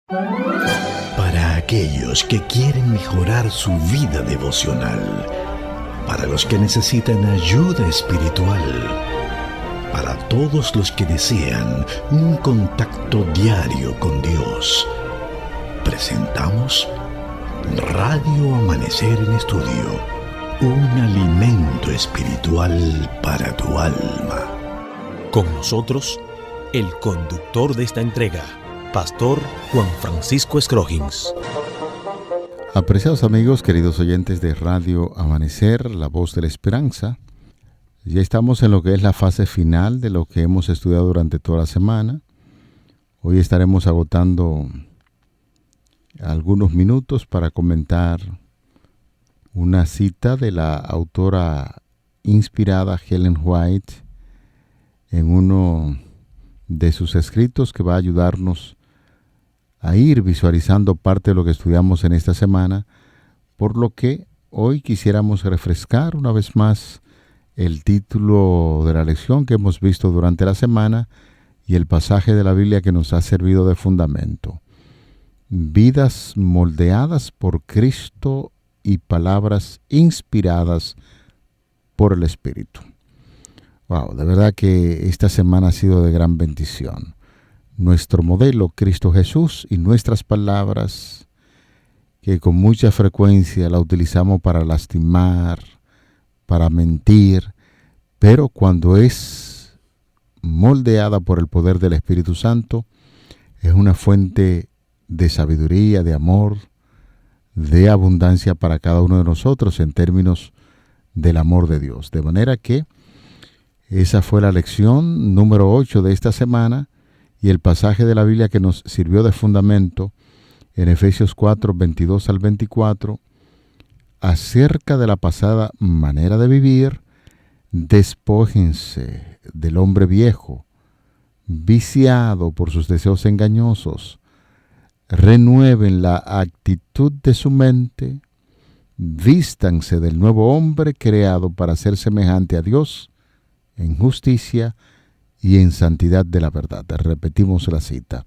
Para aquellos que quieren mejorar su vida devocional, para los que necesitan ayuda espiritual, para todos los que desean un contacto diario con Dios, presentamos Radio Amanecer en Estudio, un alimento espiritual para tu alma. Con nosotros, el conductor de esta entrega, Pastor Juan Francisco Scroggins. Apreciados amigos, queridos oyentes de Radio Amanecer, la voz de la esperanza, ya estamos en lo que es la fase final de lo que hemos estudiado durante toda la semana. Hoy estaremos agotando algunos minutos para comentar una cita de la autora inspirada Ellen White en uno de sus escritos que va a ayudarnos a ir visualizando parte de lo que estudiamos en esta semana, por lo que hoy quisiéramos refrescar una vez más el título de la lección que hemos visto durante la semana y el pasaje de la Biblia que nos ha servido de fundamento. Vidas moldeadas por Cristo y palabras inspiradas por el Espíritu. Wow, de verdad que esta semana ha sido de gran bendición. Nuestro modelo, Cristo Jesús, y nuestras palabras, que con mucha frecuencia la utilizamos para lastimar, para mentir, pero cuando es moldeada por el poder del Espíritu Santo, es una fuente de sabiduría, de amor, de abundancia para cada uno de nosotros en términos del amor de Dios. De manera que esa fue la lección número 8 de esta semana y el pasaje de la Biblia que nos sirvió de fundamento en Efesios 4, 22 al 24, acerca de la pasada manera de vivir. Despójense del hombre viejo, viciado por sus deseos engañosos. Renueven la actitud de su mente. Vístanse del nuevo hombre creado para ser semejante a Dios en justicia y en santidad de la verdad. Repetimos la cita.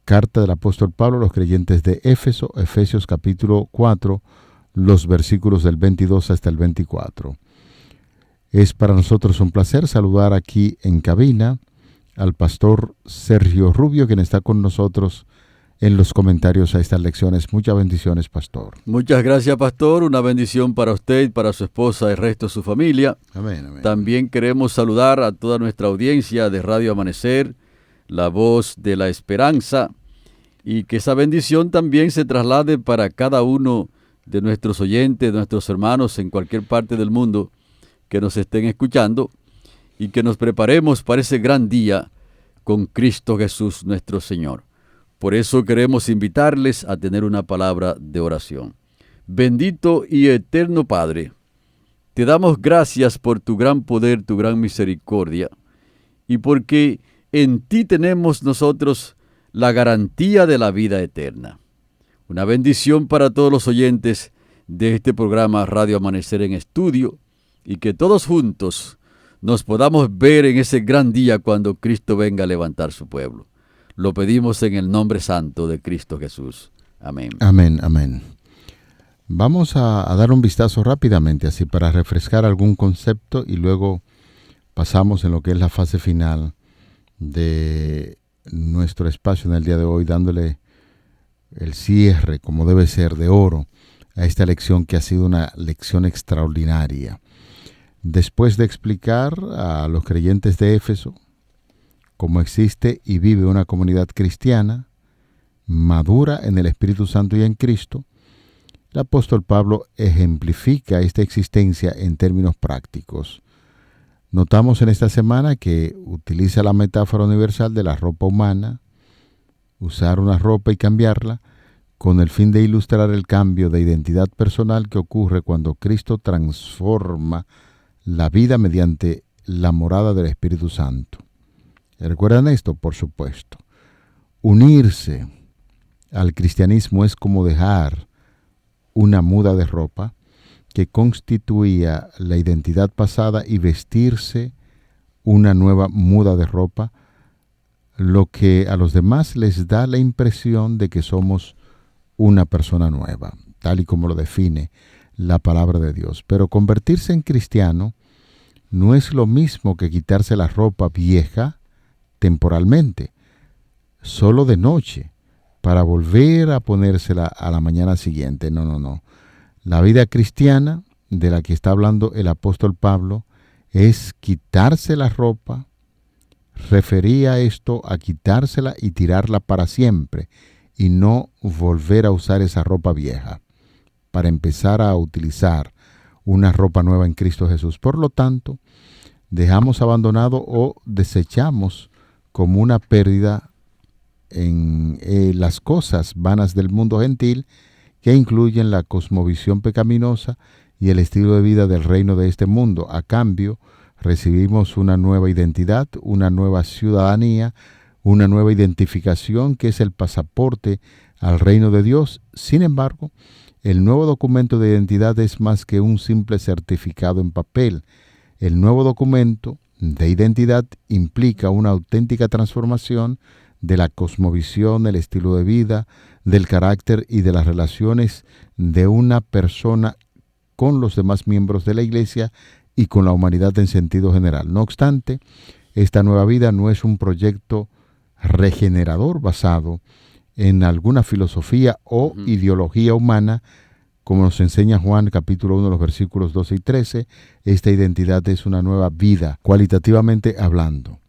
Carta del apóstol Pablo a los creyentes de Éfeso, Efesios capítulo 4, los versículos del 22 hasta el 24. Es para nosotros un placer saludar aquí en cabina al pastor Sergio Rubio, quien está con nosotros en los comentarios a estas lecciones. Muchas bendiciones, pastor. Muchas gracias, pastor. Una bendición para usted, para su esposa y el resto de su familia. Amén, amén. También queremos saludar a toda nuestra audiencia de Radio Amanecer, la voz de la esperanza, y que esa bendición también se traslade para cada uno de nuestros oyentes, de nuestros hermanos en cualquier parte del mundo que nos estén escuchando, y que nos preparemos para ese gran día con Cristo Jesús nuestro Señor. Por eso queremos invitarles a tener una palabra de oración. Bendito y eterno Padre, te damos gracias por tu gran poder, tu gran misericordia, y porque en ti tenemos nosotros la garantía de la vida eterna. Una bendición para todos los oyentes de este programa Radio Amanecer en Estudio, y que todos juntos nos podamos ver en ese gran día cuando Cristo venga a levantar su pueblo. Lo pedimos en el nombre santo de Cristo Jesús. Amén. Amén, amén. Vamos a dar un vistazo rápidamente, así para refrescar algún concepto, y luego pasamos en lo que es la fase final de nuestro espacio en el día de hoy, dándole el cierre, como debe ser, de oro a esta lección que ha sido una lección extraordinaria. Después de explicar a los creyentes de Éfeso cómo existe y vive una comunidad cristiana madura en el Espíritu Santo y en Cristo, el apóstol Pablo ejemplifica esta existencia en términos prácticos. Notamos en esta semana que utiliza la metáfora universal de la ropa humana, usar una ropa y cambiarla, con el fin de ilustrar el cambio de identidad personal que ocurre cuando Cristo transforma la vida mediante la morada del Espíritu Santo. ¿Recuerdan esto? Por supuesto. Unirse al cristianismo es como dejar una muda de ropa que constituía la identidad pasada y vestirse una nueva muda de ropa, lo que a los demás les da la impresión de que somos una persona nueva, tal y como lo define la palabra de Dios. Pero convertirse en cristiano no es lo mismo que quitarse la ropa vieja temporalmente, solo de noche, para volver a ponérsela a la mañana siguiente. No. La vida cristiana, de la que está hablando el apóstol Pablo, es quitarse la ropa. Refería esto a quitársela y tirarla para siempre, y no volver a usar esa ropa vieja, para empezar a utilizar una ropa nueva en Cristo Jesús. Por lo tanto, dejamos abandonado o desechamos como una pérdida en las cosas vanas del mundo gentil, que incluyen la cosmovisión pecaminosa y el estilo de vida del reino de este mundo. A cambio, recibimos una nueva identidad, una nueva ciudadanía, una nueva identificación que es el pasaporte al reino de Dios. Sin embargo, el nuevo documento de identidad es más que un simple certificado en papel. El nuevo documento de identidad implica una auténtica transformación de la cosmovisión, el estilo de vida, del carácter y de las relaciones de una persona con los demás miembros de la iglesia y con la humanidad en sentido general. No obstante, esta nueva vida no es un proyecto regenerador basado en alguna filosofía o ideología humana, como nos enseña Juan capítulo 1, los versículos 12 y 13. Esta identidad es una nueva vida, cualitativamente hablando.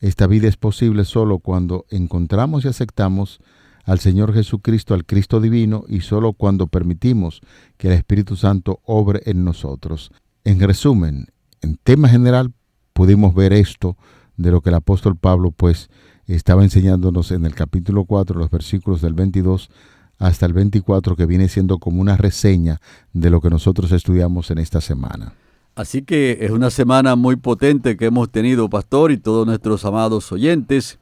Esta vida es posible solo cuando encontramos y aceptamos al Señor Jesucristo, al Cristo divino, y solo cuando permitimos que el Espíritu Santo obre en nosotros. En resumen, en tema general, pudimos ver esto de lo que el apóstol Pablo estaba enseñándonos en el capítulo 4, los versículos del 22 hasta el 24, que viene siendo como una reseña de lo que nosotros estudiamos en esta semana. Así que es una semana muy potente que hemos tenido, pastor, y todos nuestros amados oyentes.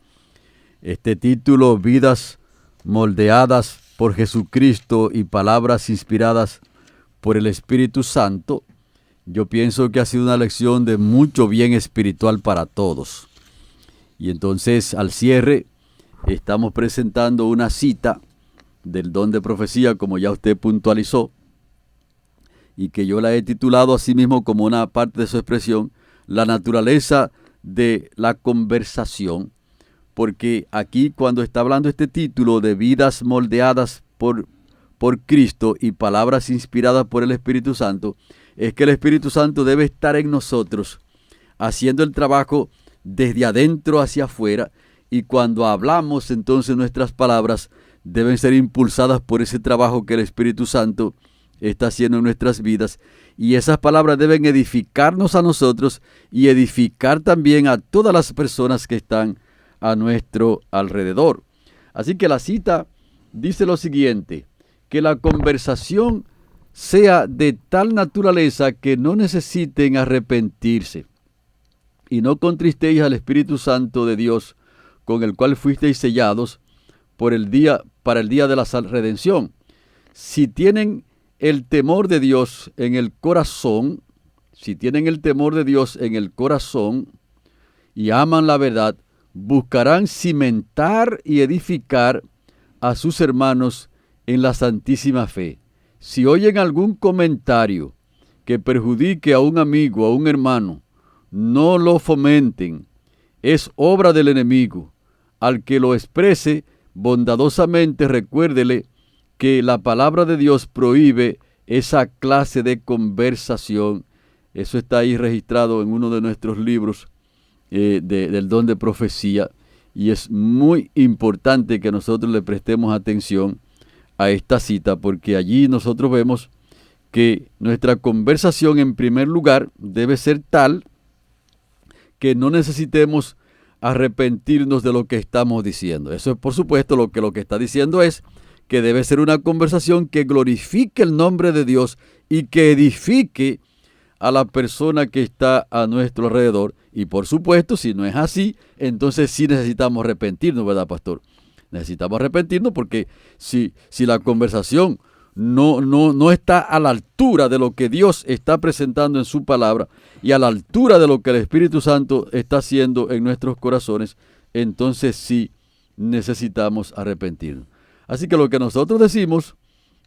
Este título, Vidas moldeadas por Jesucristo y palabras inspiradas por el Espíritu Santo, yo pienso que ha sido una lección de mucho bien espiritual para todos. Y entonces, al cierre, estamos presentando una cita del don de profecía, como ya usted puntualizó, y que yo la he titulado así mismo como una parte de su expresión, la naturaleza de la conversación, porque aquí cuando está hablando este título de vidas moldeadas por Cristo y palabras inspiradas por el Espíritu Santo, es que el Espíritu Santo debe estar en nosotros, haciendo el trabajo desde adentro hacia afuera, y cuando hablamos, entonces nuestras palabras deben ser impulsadas por ese trabajo que el Espíritu Santo está haciendo en nuestras vidas, y esas palabras deben edificarnos a nosotros y edificar también a todas las personas que están a nuestro alrededor. Así que la cita dice lo siguiente: que la conversación sea de tal naturaleza que no necesiten arrepentirse, y no contristéis al Espíritu Santo de Dios, con el cual fuisteis sellados para el día de la redención. Si tienen el temor de Dios en el corazón, y aman la verdad, buscarán cimentar y edificar a sus hermanos en la santísima fe. Si oyen algún comentario que perjudique a un amigo, a un hermano, no lo fomenten. Es obra del enemigo. Al que lo exprese bondadosamente, recuérdele que la palabra de Dios prohíbe esa clase de conversación. Eso está ahí registrado en uno de nuestros libros del don de profecía, y es muy importante que nosotros le prestemos atención a esta cita, porque allí nosotros vemos que nuestra conversación en primer lugar debe ser tal que no necesitemos arrepentirnos de lo que estamos diciendo. Eso es, por supuesto, lo que está diciendo es que debe ser una conversación que glorifique el nombre de Dios y que edifique a la persona que está a nuestro alrededor. Y por supuesto, si no es así, entonces sí necesitamos arrepentirnos, ¿verdad, pastor? Necesitamos arrepentirnos, porque si la conversación no está a la altura de lo que Dios está presentando en su palabra y a la altura de lo que el Espíritu Santo está haciendo en nuestros corazones, entonces sí necesitamos arrepentirnos. Así que lo que nosotros decimos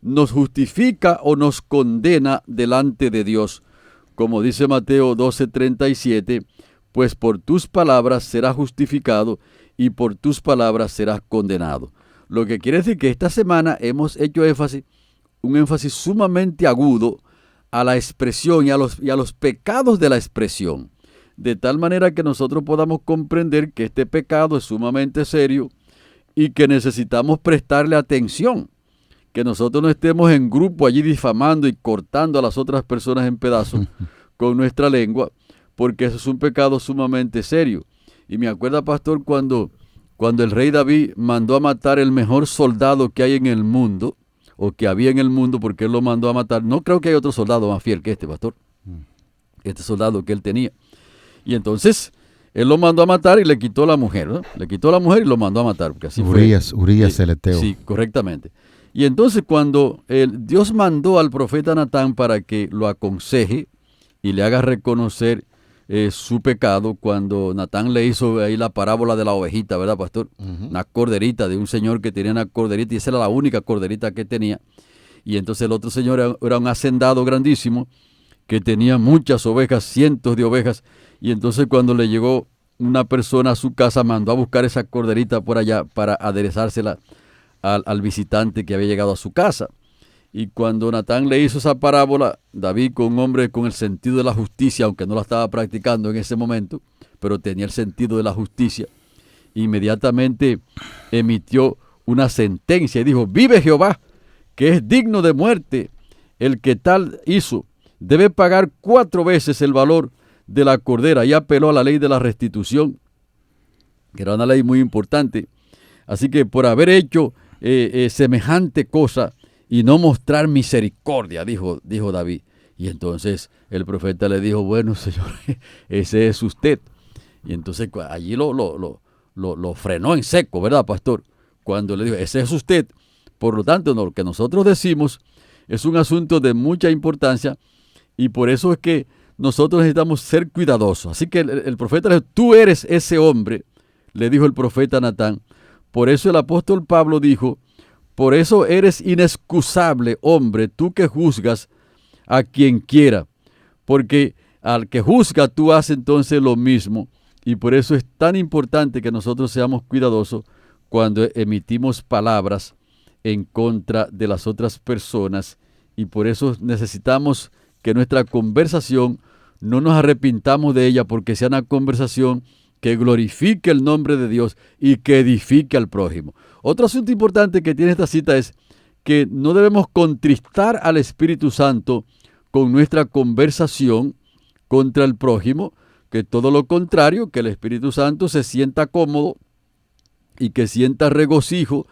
nos justifica o nos condena delante de Dios. Como dice Mateo 12:37, pues por tus palabras serás justificado y por tus palabras serás condenado. Lo que quiere decir que esta semana hemos hecho un énfasis sumamente agudo a la expresión y a los pecados de la expresión, de tal manera que nosotros podamos comprender que este pecado es sumamente serio y que necesitamos prestarle atención, que nosotros no estemos en grupo allí difamando y cortando a las otras personas en pedazos con nuestra lengua, porque eso es un pecado sumamente serio. Y me acuerda, pastor, cuando el rey David mandó a matar el mejor soldado que hay en el mundo, o que había en el mundo, porque él lo mandó a matar. No creo que haya otro soldado más fiel que este, pastor. Este soldado que él tenía. Y entonces, él lo mandó a matar y le quitó la mujer, ¿no? Le quitó la mujer y lo mandó a matar, porque así Urías fue. el Eteo. Sí, correctamente. Y entonces cuando Dios mandó al profeta Natán para que lo aconseje y le haga reconocer su pecado, cuando Natán le hizo ahí la parábola de la ovejita, ¿verdad, pastor? Una corderita de un señor que tenía una corderita y esa era la única corderita que tenía. Y entonces el otro señor era un hacendado grandísimo que tenía muchas ovejas, cientos de ovejas. Y entonces cuando le llegó una persona a su casa, mandó a buscar esa corderita por allá para aderezársela al visitante que había llegado a su casa. Y cuando Natán le hizo esa parábola, David, con un hombre con el sentido de la justicia, aunque no la estaba practicando en ese momento, pero tenía el sentido de la justicia, inmediatamente emitió una sentencia y dijo: vive Jehová, que es digno de muerte el que tal hizo, debe pagar 4 veces el valor de la cordera. Y apeló a la ley de la restitución, que era una ley muy importante. Así que por haber hecho semejante cosa y no mostrar misericordia, dijo David. Y entonces el profeta le dijo: bueno, señor, ese es usted. Y entonces allí lo frenó en seco, ¿verdad, pastor? Cuando le dijo: ese es usted. Por lo tanto, lo que nosotros decimos es un asunto de mucha importancia y por eso es que nosotros necesitamos ser cuidadosos. Así que el profeta le dijo: tú eres ese hombre, le dijo el profeta Natán. Por eso el apóstol Pablo dijo: por eso eres inexcusable, hombre, tú que juzgas a quien quiera, porque al que juzga tú haces entonces lo mismo. Y por eso es tan importante que nosotros seamos cuidadosos cuando emitimos palabras en contra de las otras personas. Y por eso necesitamos que nuestra conversación no nos arrepintamos de ella, porque sea una conversación que glorifique el nombre de Dios y que edifique al prójimo. Otro asunto importante que tiene esta cita es que no debemos contristar al Espíritu Santo con nuestra conversación contra el prójimo, que todo lo contrario, que el Espíritu Santo se sienta cómodo y que sienta regocijo,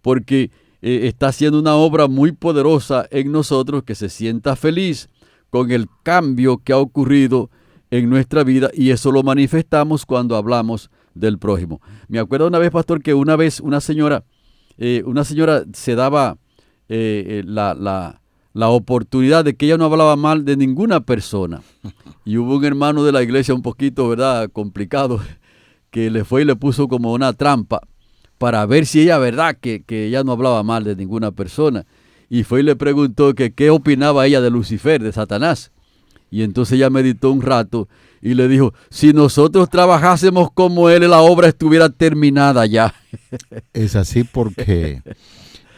porque está haciendo una obra muy poderosa en nosotros, que se sienta feliz con el cambio que ha ocurrido en nuestra vida, y eso lo manifestamos cuando hablamos del prójimo. Me acuerdo una vez, pastor, que una vez una señora se daba la oportunidad de que ella no hablaba mal de ninguna persona. Y hubo un hermano de la iglesia un poquito, ¿verdad?, complicado, que le fue y le puso como una trampa para ver si ella, ¿verdad?, que ella no hablaba mal de ninguna persona. Y fue y le preguntó que qué opinaba ella de Lucifer, de Satanás. Y entonces ella meditó un rato y le dijo: si nosotros trabajásemos como él, la obra estuviera terminada ya. Es así, porque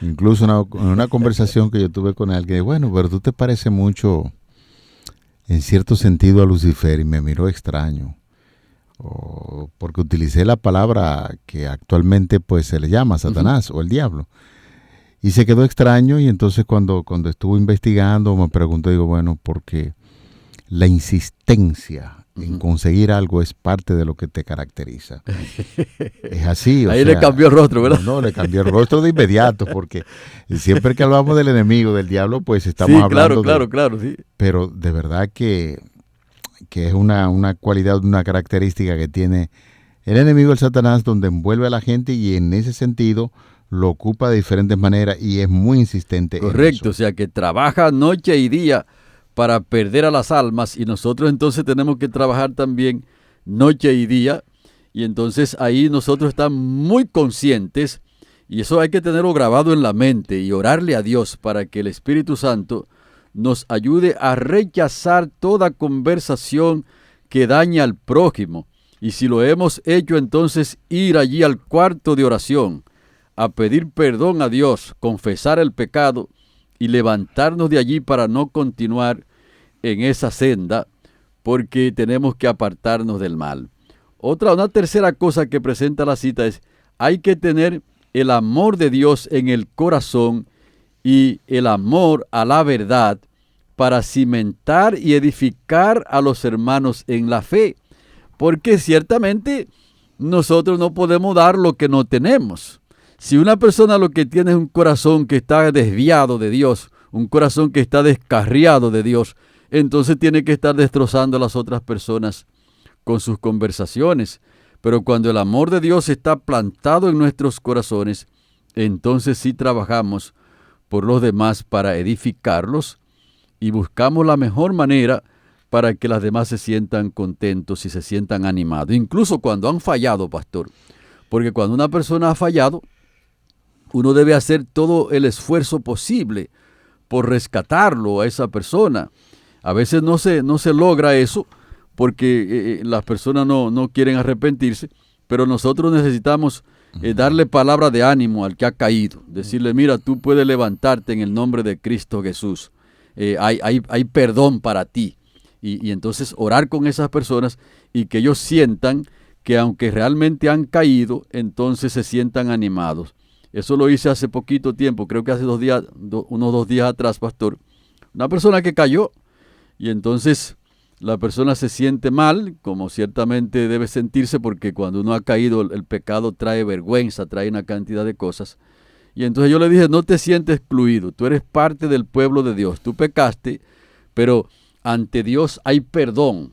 incluso en una conversación que yo tuve con alguien, bueno, pero tú te pareces mucho en cierto sentido a Lucifer, y me miró extraño, porque utilicé la palabra que actualmente pues se le llama Satanás o el diablo. Y se quedó extraño, y entonces cuando estuve investigando me preguntó, digo, bueno, porque la insistencia en conseguir algo es parte de lo que te caracteriza. Es así. Ahí le cambió el rostro, ¿verdad? No, le cambió el rostro de inmediato, porque siempre que hablamos del enemigo, del diablo, pues estamos hablando claro, sí. Pero de verdad que es una cualidad, una característica que tiene el enemigo, el Satanás, donde envuelve a la gente y en ese sentido lo ocupa de diferentes maneras y es muy insistente. Correcto, o sea que trabaja noche y día para perder a las almas, y nosotros entonces tenemos que trabajar también noche y día Y entonces ahí nosotros estamos muy conscientes, y eso hay que tenerlo grabado en la mente y orarle a Dios para que el Espíritu Santo nos ayude a rechazar toda conversación que daña al prójimo. Y si lo hemos hecho, entonces ir allí al cuarto de oración, a pedir perdón a Dios, confesar el pecado y levantarnos de allí para no continuar en esa senda, porque tenemos que apartarnos del mal. Una tercera cosa que presenta la cita es, hay que tener el amor de Dios en el corazón y el amor a la verdad para cimentar y edificar a los hermanos en la fe. Porque ciertamente nosotros no podemos dar lo que no tenemos. Si una persona lo que tiene es un corazón que está desviado de Dios, un corazón que está descarriado de Dios, entonces tiene que estar destrozando a las otras personas con sus conversaciones. Pero cuando el amor de Dios está plantado en nuestros corazones, entonces sí trabajamos por los demás para edificarlos y buscamos la mejor manera para que las demás se sientan contentos y se sientan animados. Incluso cuando han fallado, pastor. Porque cuando una persona ha fallado, uno debe hacer todo el esfuerzo posible por rescatarlo a esa persona. A veces no se logra eso porque las personas no quieren arrepentirse, pero nosotros necesitamos darle palabra de ánimo al que ha caído. Decirle, mira, tú puedes levantarte en el nombre de Cristo Jesús. Hay perdón para ti. Y entonces orar con esas personas y que ellos sientan que aunque realmente han caído, entonces se sientan animados. Eso lo hice hace poquito tiempo, creo que hace unos 2 días atrás, pastor. Una persona que cayó y entonces la persona se siente mal, como ciertamente debe sentirse, porque cuando uno ha caído el pecado trae vergüenza, trae una cantidad de cosas. Y entonces yo le dije, no te sientes excluido, tú eres parte del pueblo de Dios, tú pecaste, pero ante Dios hay perdón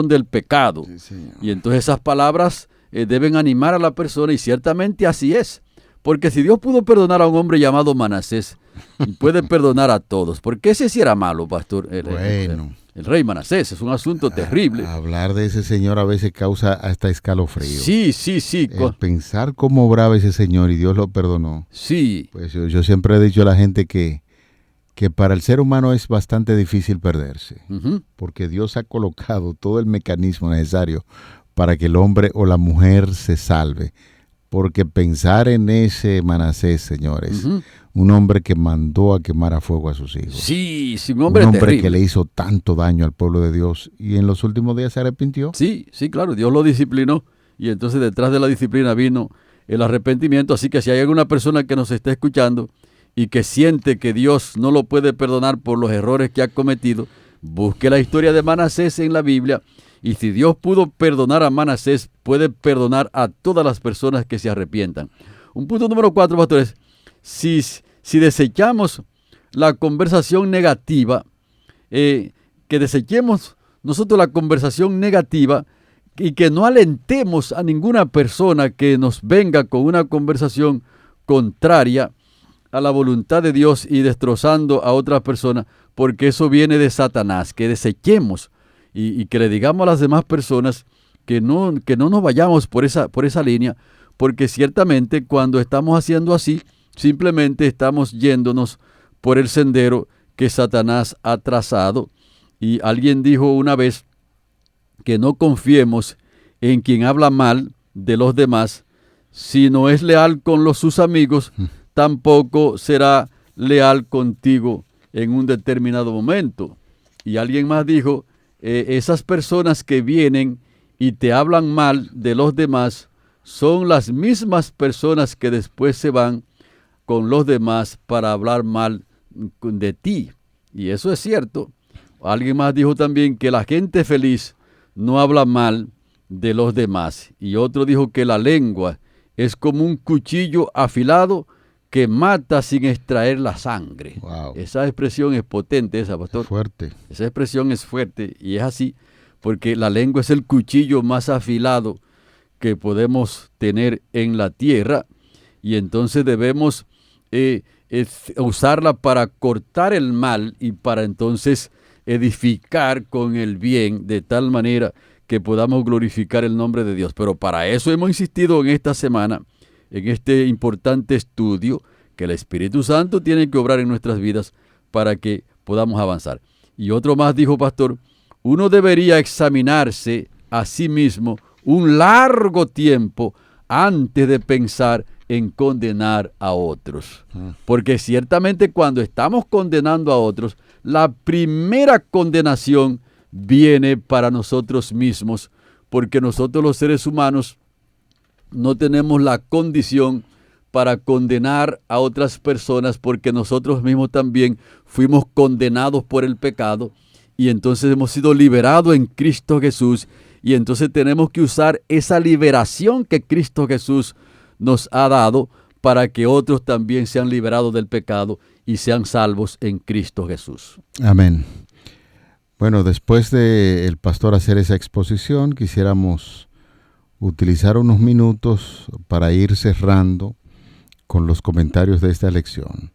del pecado. Sí, y entonces esas palabras deben animar a la persona, y ciertamente así es. Porque si Dios pudo perdonar a un hombre llamado Manasés, puede perdonar a todos. Porque ese sí era malo, pastor. El rey Manasés, es un asunto terrible. Hablar de ese señor a veces causa hasta escalofrío. Sí. Pensar cómo obraba ese señor y Dios lo perdonó. Sí. Pues yo siempre he dicho a la gente que para el ser humano es bastante difícil perderse, porque Dios ha colocado todo el mecanismo necesario para que el hombre o la mujer se salve. Porque pensar en ese Manasés, señores, un hombre que mandó a quemar a fuego a sus hijos. Sí, un hombre terrible, que le hizo tanto daño al pueblo de Dios y en los últimos días se arrepintió. Sí, claro, Dios lo disciplinó y entonces detrás de la disciplina vino el arrepentimiento. Así que si hay alguna persona que nos está escuchando y que siente que Dios no lo puede perdonar por los errores que ha cometido, busque la historia de Manasés en la Biblia. Y si Dios pudo perdonar a Manasés, puede perdonar a todas las personas que se arrepientan. Un punto número 4, pastores. Si desechamos la conversación negativa, que desechemos nosotros la conversación negativa y que no alentemos a ninguna persona que nos venga con una conversación contraria a la voluntad de Dios y destrozando a otras personas, porque eso viene de Satanás, que desechemos y que le digamos a las demás personas que no nos vayamos por esa línea, porque ciertamente cuando estamos haciendo así, simplemente estamos yéndonos por el sendero que Satanás ha trazado. Y alguien dijo una vez que no confiemos en quien habla mal de los demás. Si no es leal con sus amigos, tampoco será leal contigo en un determinado momento. Y alguien más dijo, esas personas que vienen y te hablan mal de los demás son las mismas personas que después se van con los demás para hablar mal de ti. Y eso es cierto. Alguien más dijo también que la gente feliz no habla mal de los demás. Y otro dijo que la lengua es como un cuchillo afilado que mata sin extraer la sangre. Wow. Esa expresión es potente, esa, pastor. Es fuerte. Esa expresión es fuerte y es así, porque la lengua es el cuchillo más afilado que podemos tener en la tierra, y entonces debemos usarla para cortar el mal y para entonces edificar con el bien, de tal manera que podamos glorificar el nombre de Dios. Pero para eso hemos insistido en esta semana, en este importante estudio, que el Espíritu Santo tiene que obrar en nuestras vidas para que podamos avanzar. Y otro más dijo, pastor, uno debería examinarse a sí mismo un largo tiempo antes de pensar en condenar a otros. Porque ciertamente cuando estamos condenando a otros, la primera condenación viene para nosotros mismos, porque nosotros los seres humanos no tenemos la condición para condenar a otras personas, porque nosotros mismos también fuimos condenados por el pecado y entonces hemos sido liberados en Cristo Jesús, y entonces tenemos que usar esa liberación que Cristo Jesús nos ha dado para que otros también sean liberados del pecado y sean salvos en Cristo Jesús. Amén. Bueno, después de el pastor hacer esa exposición, quisiéramos utilizar unos minutos para ir cerrando con los comentarios de esta lección.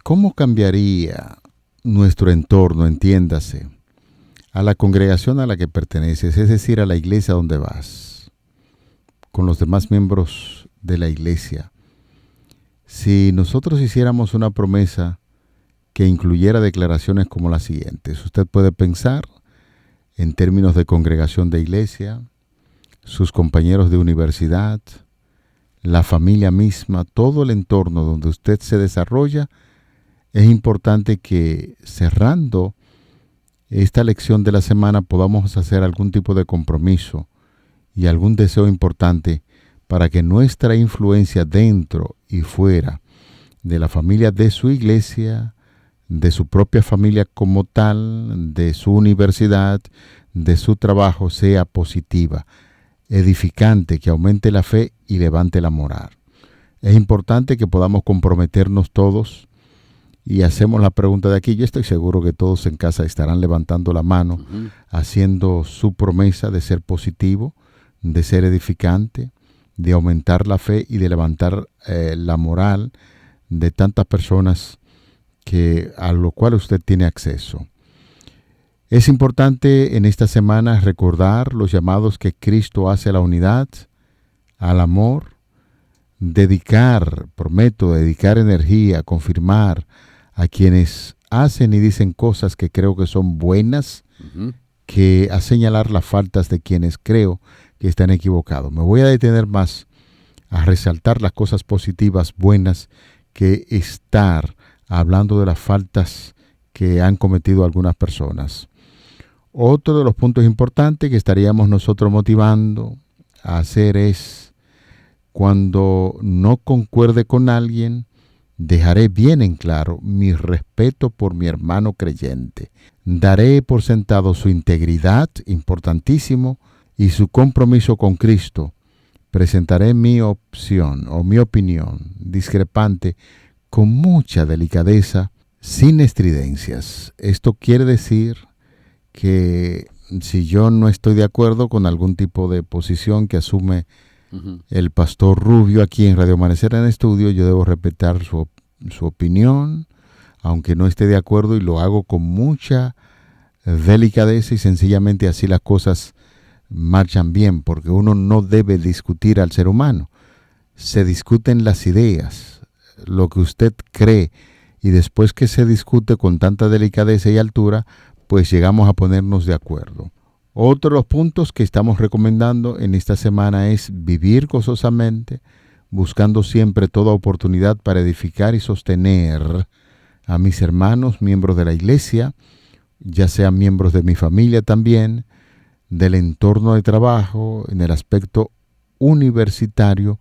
¿Cómo cambiaría nuestro entorno, entiéndase, a la congregación a la que perteneces, es decir, a la iglesia donde vas, con los demás miembros de la iglesia, si nosotros hiciéramos una promesa que incluyera declaraciones como las siguientes? Usted puede pensar en términos de congregación de iglesia, sus compañeros de universidad, la familia misma, todo el entorno donde usted se desarrolla. Es importante que, cerrando esta lección de la semana, podamos hacer algún tipo de compromiso y algún deseo importante para que nuestra influencia dentro y fuera de la familia de su iglesia, de su propia familia como tal, de su universidad, de su trabajo, sea positiva, edificante, que aumente la fe y levante la moral. Es importante que podamos comprometernos todos, y hacemos la pregunta de aquí. Yo estoy seguro que todos en casa estarán levantando la mano, haciendo su promesa de ser positivo, de ser edificante, de aumentar la fe y de levantar la moral de tantas personas a lo cual usted tiene acceso. Es importante en esta semana recordar los llamados que Cristo hace a la unidad, al amor, prometo dedicar energía, confirmar a quienes hacen y dicen cosas que creo que son buenas, que a señalar las faltas de quienes creo que están equivocados. Me voy a detener más a resaltar las cosas positivas, buenas, que estar hablando de las faltas que han cometido algunas personas. Otro de los puntos importantes que estaríamos nosotros motivando a hacer es, cuando no concuerde con alguien, dejaré bien en claro mi respeto por mi hermano creyente. Daré por sentado su integridad, importantísimo, y su compromiso con Cristo. Presentaré mi opción o mi opinión discrepante con mucha delicadeza, sin estridencias. Esto quiere decir que si yo no estoy de acuerdo con algún tipo de posición que asume el pastor Rubio aquí en Radio Amanecer en Estudio, yo debo respetar su opinión, aunque no esté de acuerdo, y lo hago con mucha delicadeza, y sencillamente así las cosas marchan bien, porque uno no debe discutir al ser humano. Se discuten las ideas, lo que usted cree, y después que se discute con tanta delicadeza y altura, pues llegamos a ponernos de acuerdo. Otro de los puntos que estamos recomendando en esta semana es vivir gozosamente, buscando siempre toda oportunidad para edificar y sostener a mis hermanos, miembros de la iglesia, ya sean miembros de mi familia también, del entorno de trabajo, en el aspecto universitario,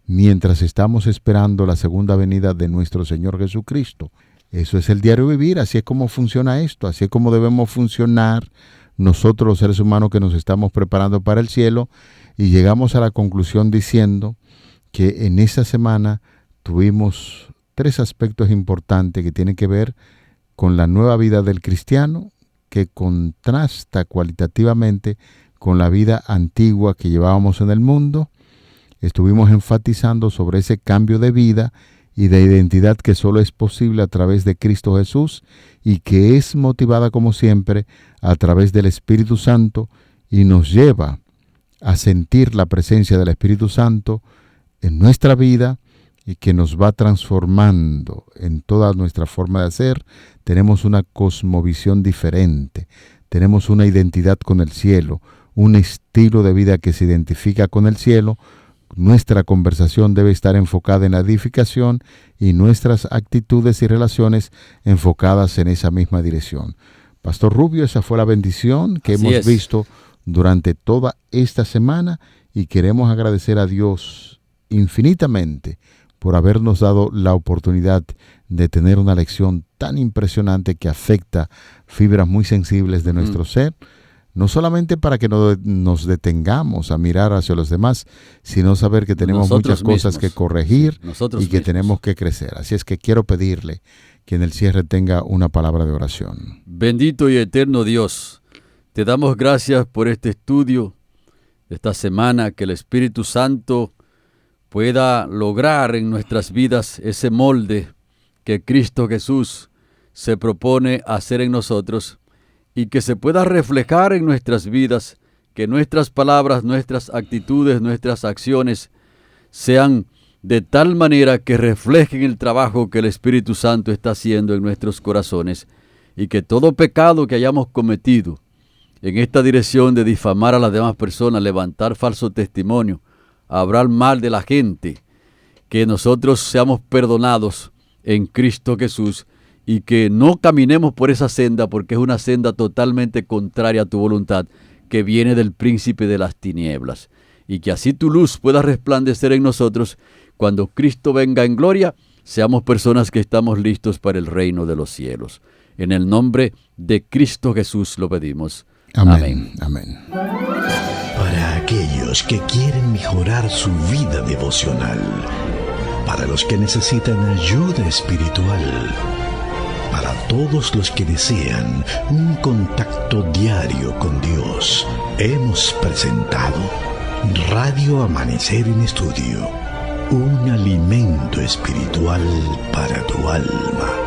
mientras estamos esperando la segunda venida de nuestro Señor Jesucristo. Eso es el diario vivir, así es como funciona esto, así es como debemos funcionar nosotros los seres humanos que nos estamos preparando para el cielo. Y llegamos a la conclusión diciendo que en esa semana tuvimos 3 aspectos importantes que tienen que ver con la nueva vida del cristiano, que contrasta cualitativamente con la vida antigua que llevábamos en el mundo. Estuvimos enfatizando sobre ese cambio de vida y de identidad que solo es posible a través de Cristo Jesús y que es motivada como siempre a través del Espíritu Santo y nos lleva a sentir la presencia del Espíritu Santo en nuestra vida y que nos va transformando en toda nuestra forma de ser. Tenemos una cosmovisión diferente, tenemos una identidad con el cielo, un estilo de vida que se identifica con el cielo. Nuestra conversación debe estar enfocada en la edificación y nuestras actitudes y relaciones enfocadas en esa misma dirección. Pastor Rubio, esa fue la bendición que hemos visto durante toda esta semana y queremos agradecer a Dios infinitamente por habernos dado la oportunidad de tener una lección tan impresionante que afecta fibras muy sensibles de nuestro ser, no solamente para que nos detengamos a mirar hacia los demás, sino saber que tenemos muchas cosas que corregir y que tenemos que crecer. Así es que quiero pedirle que en el cierre tenga una palabra de oración. Bendito y eterno Dios, te damos gracias por este estudio de esta semana, que el Espíritu Santo pueda lograr en nuestras vidas ese molde que Cristo Jesús se propone hacer en nosotros y que se pueda reflejar en nuestras vidas, que nuestras palabras, nuestras actitudes, nuestras acciones sean de tal manera que reflejen el trabajo que el Espíritu Santo está haciendo en nuestros corazones y que todo pecado que hayamos cometido en esta dirección de difamar a las demás personas, levantar falso testimonio, hablar mal de la gente, que nosotros seamos perdonados en Cristo Jesús y que no caminemos por esa senda porque es una senda totalmente contraria a tu voluntad, que viene del príncipe de las tinieblas, y que así tu luz pueda resplandecer en nosotros. Cuando Cristo venga en gloria, seamos personas que estamos listos para el reino de los cielos. En el nombre de Cristo Jesús lo pedimos. Amén. Amén. Para aquellos que quieren mejorar su vida devocional, para los que necesitan ayuda espiritual, para todos los que desean un contacto diario con Dios, hemos presentado Radio Amanecer en Estudio, un alimento espiritual para tu alma.